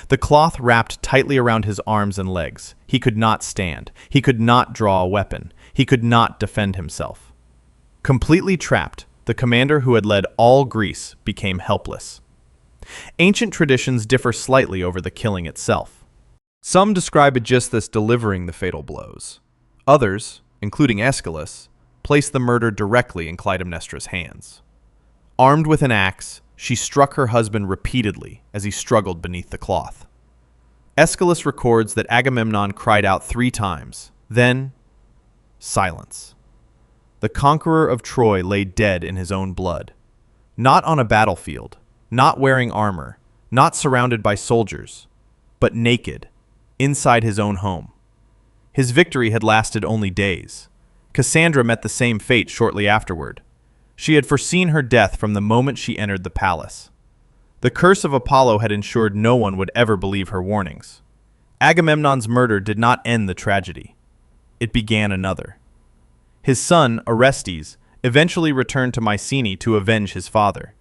The cloth wrapped tightly around his arms and legs. He could not stand. He could not draw a weapon. He could not defend himself. Completely trapped, the commander who had led all Greece became helpless. Ancient traditions differ slightly over the killing itself. Some describe Aegisthus delivering the fatal blows. Others, including Aeschylus, place the murder directly in Clytemnestra's hands. Armed with an axe, she struck her husband repeatedly as he struggled beneath the cloth. Aeschylus records that Agamemnon cried out 3 times. Then, silence. The conqueror of Troy lay dead in his own blood. Not on a battlefield, not wearing armor, not surrounded by soldiers, but naked, inside his own home. His victory had lasted only days. Cassandra met the same fate shortly afterward. She had foreseen her death from the moment she entered the palace. The curse of Apollo had ensured no one would ever believe her warnings. Agamemnon's murder did not end the tragedy. It began another. His son, Orestes, eventually returned to Mycenae to avenge his father.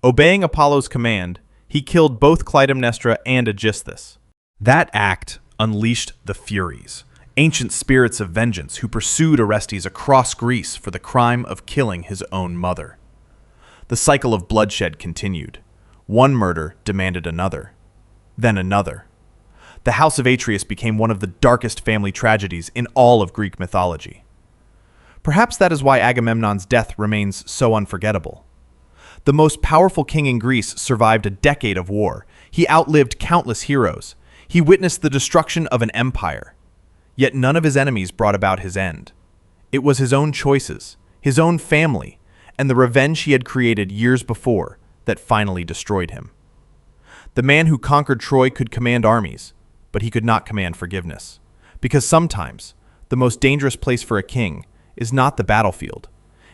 Obeying Apollo's command, he killed both Clytemnestra and Aegisthus. That act unleashed the Furies, ancient spirits of vengeance who pursued Orestes across Greece for the crime of killing his own mother. The cycle of bloodshed continued. One murder demanded another, then another. The House of Atreus became one of the darkest family tragedies in all of Greek mythology. Perhaps that is why Agamemnon's death remains so unforgettable. The most powerful king in Greece survived a decade of war. He outlived countless heroes. He witnessed the destruction of an empire. Yet none of his enemies brought about his end. It was his own choices, his own family, and the revenge he had created years before that finally destroyed him. The man who conquered Troy could command armies, but he could not command forgiveness. Because sometimes, the most dangerous place for a king is not the battlefield.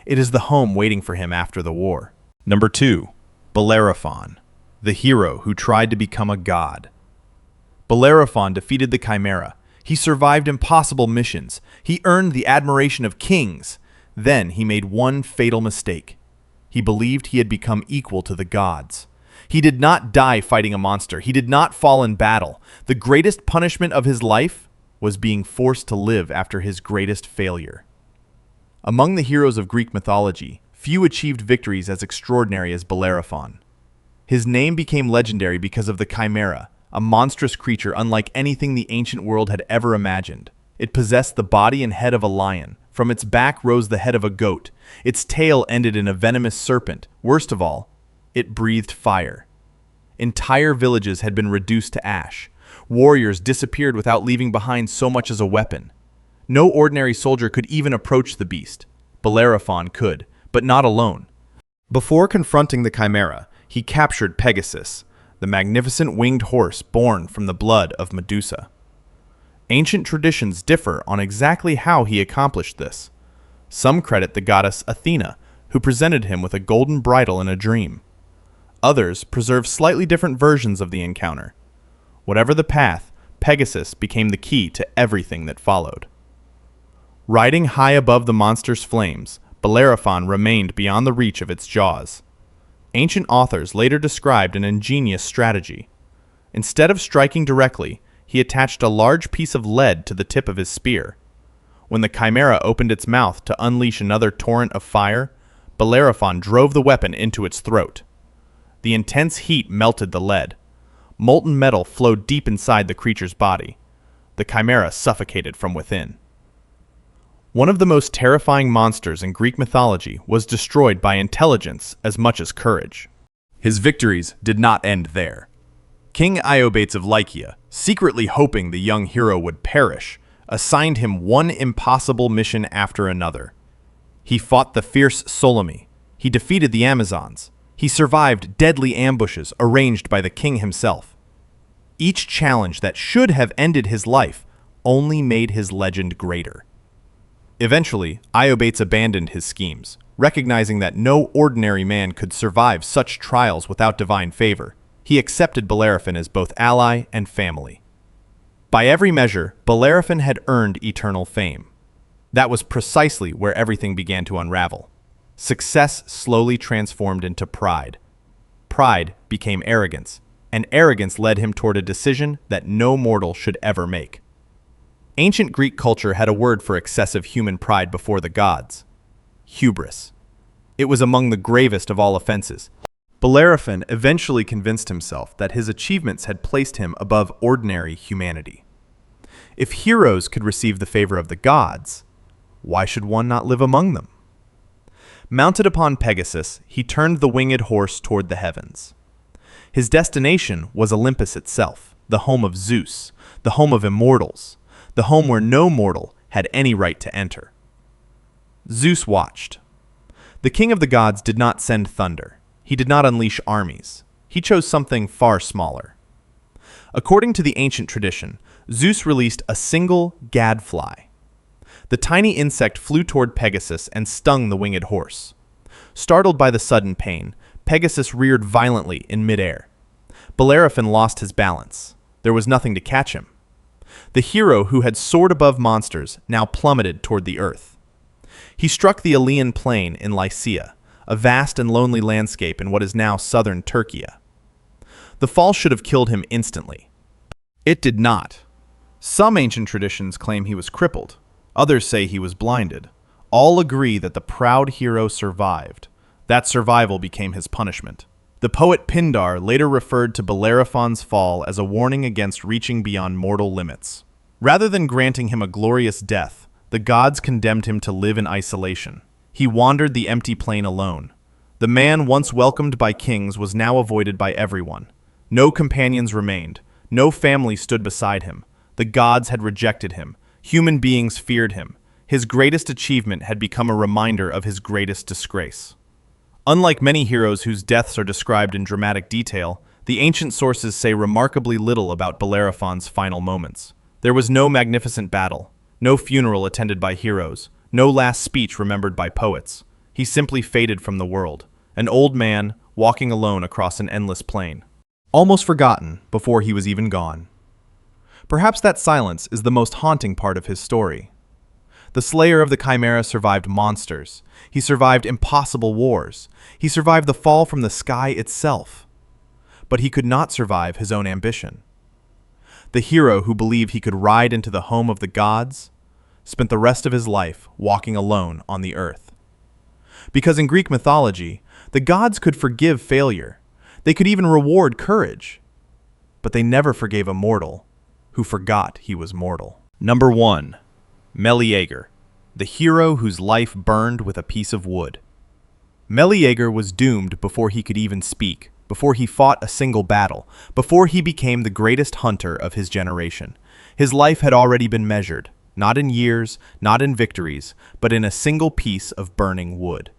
It is the home waiting for him after the war. Number 2. Bellerophon, the hero who tried to become a god. Bellerophon defeated the Chimera. He survived impossible missions. He earned the admiration of kings. Then he made one fatal mistake. He believed he had become equal to the gods. He did not die fighting a monster. He did not fall in battle. The greatest punishment of his life was being forced to live after his greatest failure. Among the heroes of Greek mythology, few achieved victories as extraordinary as Bellerophon. His name became legendary because of the Chimera, a monstrous creature unlike anything the ancient world had ever imagined. It possessed the body and head of a lion. From its back rose the head of a goat. Its tail ended in a venomous serpent. Worst of all, it breathed fire. Entire villages had been reduced to ash. Warriors disappeared without leaving behind so much as a weapon. No ordinary soldier could even approach the beast. Bellerophon could, but not alone. Before confronting the Chimera, he captured Pegasus, the magnificent winged horse born from the blood of Medusa. Ancient traditions differ on exactly how he accomplished this. Some credit the goddess Athena, who presented him with a golden bridle in a dream. Others preserve slightly different versions of the encounter. Whatever the path, Pegasus became the key to everything that followed. Riding high above the monster's flames, Bellerophon remained beyond the reach of its jaws. Ancient authors later described an ingenious strategy. Instead of striking directly, he attached a large piece of lead to the tip of his spear. When the Chimera opened its mouth to unleash another torrent of fire, Bellerophon drove the weapon into its throat. The intense heat melted the lead. Molten metal flowed deep inside the creature's body. The Chimera suffocated from within. One of the most terrifying monsters in Greek mythology was destroyed by intelligence as much as courage. His victories did not end there. King Iobates of Lycia, secretly hoping the young hero would perish, assigned him one impossible mission after another. He fought the fierce Ptolemy. He defeated the Amazons. He survived deadly ambushes arranged by the king himself. Each challenge that should have ended his life only made his legend greater. Eventually, Iobates abandoned his schemes, recognizing that no ordinary man could survive such trials without divine favor. He accepted Bellerophon as both ally and family. By every measure, Bellerophon had earned eternal fame. That was precisely where everything began to unravel. Success slowly transformed into pride. Pride became arrogance, and arrogance led him toward a decision that no mortal should ever make. Ancient Greek culture had a word for excessive human pride before the gods: hubris. It was among the gravest of all offenses. Bellerophon eventually convinced himself that his achievements had placed him above ordinary humanity. If heroes could receive the favor of the gods, why should one not live among them? Mounted upon Pegasus, he turned the winged horse toward the heavens. His destination was Olympus itself, the home of Zeus, the home of immortals, the home where no mortal had any right to enter. Zeus watched. The king of the gods did not send thunder. He did not unleash armies. he chose something far smaller. According to the ancient tradition, Zeus released a single gadfly. The tiny insect flew toward Pegasus and stung the winged horse. Startled by the sudden pain, Pegasus reared violently in midair. Bellerophon lost his balance. There was nothing to catch him. The hero who had soared above monsters now plummeted toward the earth. He struck the Aleian plain in Lycia, a vast and lonely landscape in what is now southern Turkey. The fall should have killed him instantly. It did not. Some ancient traditions claim he was crippled. Others say he was blinded. All agree that the proud hero survived. That survival became his punishment. The poet Pindar later referred to Bellerophon's fall as a warning against reaching beyond mortal limits. Rather than granting him a glorious death, the gods condemned him to live in isolation. He wandered the empty plain alone. The man once welcomed by kings was now avoided by everyone. No companions remained. No family stood beside him. The gods had rejected him. Human beings feared him. His greatest achievement had become a reminder of his greatest disgrace. Unlike many heroes whose deaths are described in dramatic detail, the ancient sources say remarkably little about Bellerophon's final moments. There was no magnificent battle, no funeral attended by heroes, no last speech remembered by poets. He simply faded from the world, an old man walking alone across an endless plain, almost forgotten before he was even gone. Perhaps that silence is the most haunting part of his story. The slayer of the Chimera survived monsters. He survived impossible wars. He survived the fall from the sky itself. But he could not survive his own ambition. The hero who believed he could ride into the home of the gods spent the rest of his life walking alone on the earth. Because in Greek mythology, the gods could forgive failure. They could even reward courage. But they never forgave a mortal who forgot he was mortal. Number 1. Meleager, the hero whose life burned with a piece of wood. Meleager was doomed before he could even speak, before he fought a single battle, before he became the greatest hunter of his generation. His life had already been measured, not in years, not in victories, but in a single piece of burning wood.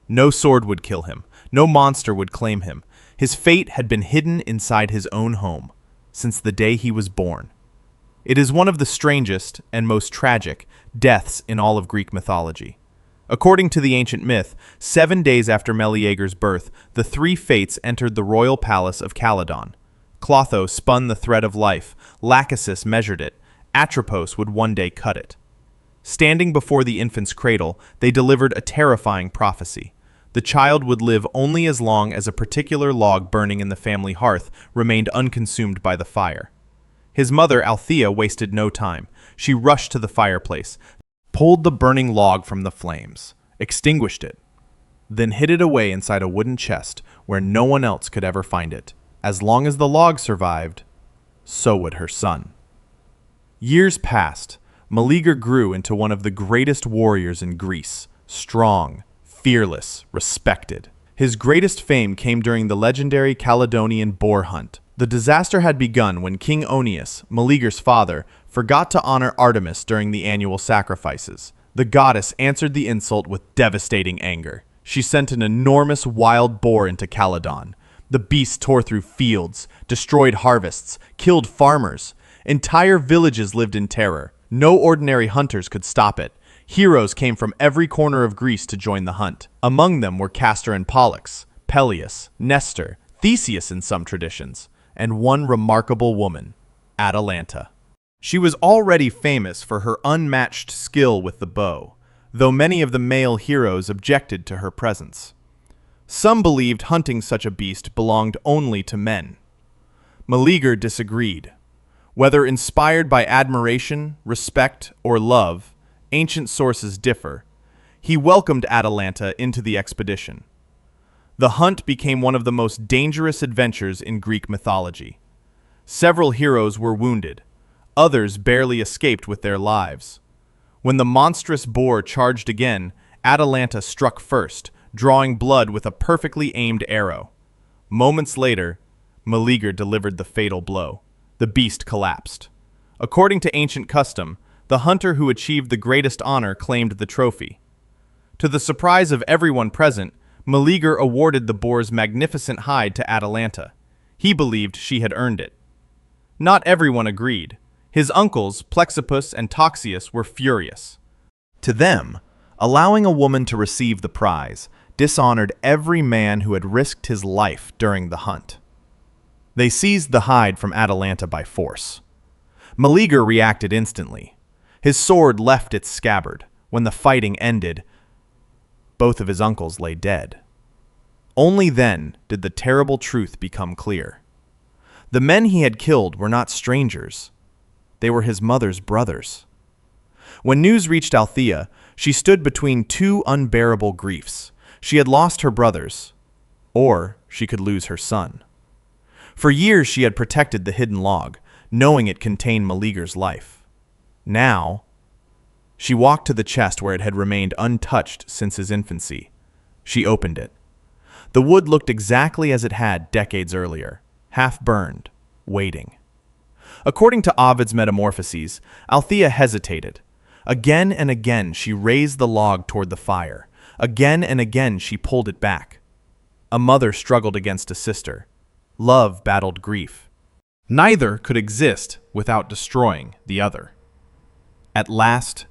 No sword would kill him, no monster would claim him. His fate had been hidden inside his own home, since the day he was born. It is one of the strangest and most tragic deaths in all of Greek mythology. According to the ancient myth, 7 days after Meleager's birth, the three fates entered the royal palace of Calydon. Clotho spun the thread of life, Lachesis measured it, Atropos would one day cut it. Standing before the infant's cradle, they delivered a terrifying prophecy. The child would live only as long as a particular log burning in the family hearth remained unconsumed by the fire. His mother, Althea, wasted no time. She rushed to the fireplace, pulled the burning log from the flames, extinguished it, then hid it away inside a wooden chest where no one else could ever find it. As long as the log survived, so would her son. Years passed. Meleager grew into one of the greatest warriors in Greece, strong, fearless, respected. His greatest fame came during the legendary Caledonian boar hunt. The disaster had begun when King Oeneus, Meleager's father, forgot to honor Artemis during the annual sacrifices. The goddess answered the insult with devastating anger. She sent an enormous wild boar into Calydon. The beast tore through fields, destroyed harvests, killed farmers. Entire villages lived in terror. No ordinary hunters could stop it. Heroes came from every corner of Greece to join the hunt. Among them were Castor and Pollux, Peleus, Nestor, Theseus in some traditions, and one remarkable woman, Atalanta. She was already famous for her unmatched skill with the bow, though many of the male heroes objected to her presence. Some believed hunting such a beast belonged only to men. Meleager disagreed. Whether inspired by admiration, respect, or love, ancient sources differ. He welcomed Atalanta into the expedition. The hunt became one of the most dangerous adventures in Greek mythology. Several heroes were wounded. Others barely escaped with their lives. When the monstrous boar charged again, Atalanta struck first, drawing blood with a perfectly aimed arrow. Moments later, Meleager delivered the fatal blow. The beast collapsed. According to ancient custom, the hunter who achieved the greatest honor claimed the trophy. To the surprise of everyone present, Meleager awarded the boar's magnificent hide to Atalanta. He believed she had earned it. Not everyone agreed. His uncles, Plexippus and Toxius, were furious. To them, allowing a woman to receive the prize dishonored every man who had risked his life during the hunt. They seized the hide from Atalanta by force. Meleager reacted instantly. His sword left its scabbard. When the fighting ended, both of his uncles lay dead. Only then did the terrible truth become clear. The men he had killed were not strangers. They were his mother's brothers. When news reached Althea, she stood between two unbearable griefs. She had lost her brothers, or she could lose her son. For years she had protected the hidden log, knowing it contained Meleager's life. Now, she walked to the chest where it had remained untouched since his infancy. She opened it. The wood looked exactly as it had decades earlier, half-burned, waiting. According to Ovid's Metamorphoses, Althea hesitated. Again and again she raised the log toward the fire. Again and again she pulled it back. A mother struggled against a sister. Love battled grief. Neither could exist without destroying the other. At last,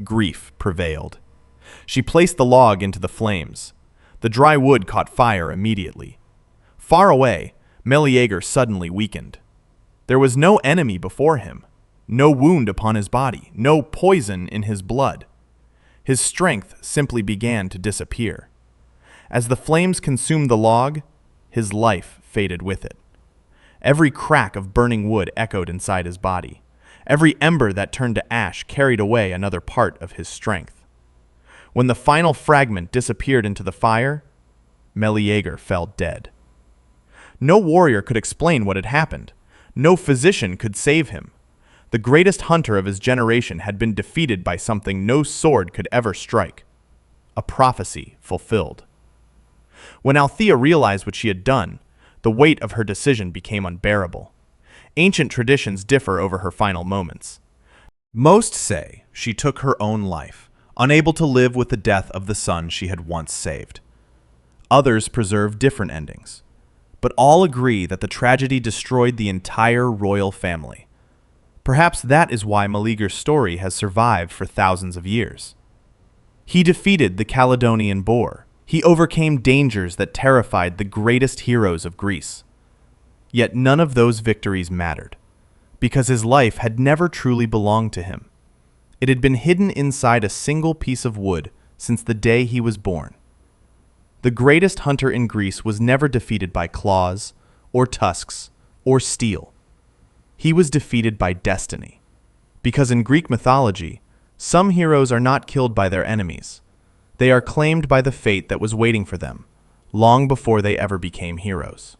grief prevailed. She placed the log into the flames. The dry wood caught fire immediately. Far away, Meleager suddenly weakened. There was no enemy before him, no wound upon his body, no poison in his blood. His strength simply began to disappear. As the flames consumed the log, his life faded with it. Every crack of burning wood echoed inside his body. Every ember that turned to ash carried away another part of his strength. When the final fragment disappeared into the fire, Meleager fell dead. No warrior could explain what had happened. No physician could save him. The greatest hunter of his generation had been defeated by something no sword could ever strike. A prophecy fulfilled. When Althea realized what she had done, the weight of her decision became unbearable. Ancient traditions differ over her final moments. Most say she took her own life, unable to live with the death of the son she had once saved. Others preserve different endings, but all agree that the tragedy destroyed the entire royal family. Perhaps that is why Meleager's story has survived for thousands of years. He defeated the Caledonian boar. He overcame dangers that terrified the greatest heroes of Greece. Yet none of those victories mattered, because his life had never truly belonged to him. It had been hidden inside a single piece of wood since the day he was born. The greatest hunter in Greece was never defeated by claws, or tusks, or steel. He was defeated by destiny, because in Greek mythology, some heroes are not killed by their enemies. They are claimed by the fate that was waiting for them, long before they ever became heroes.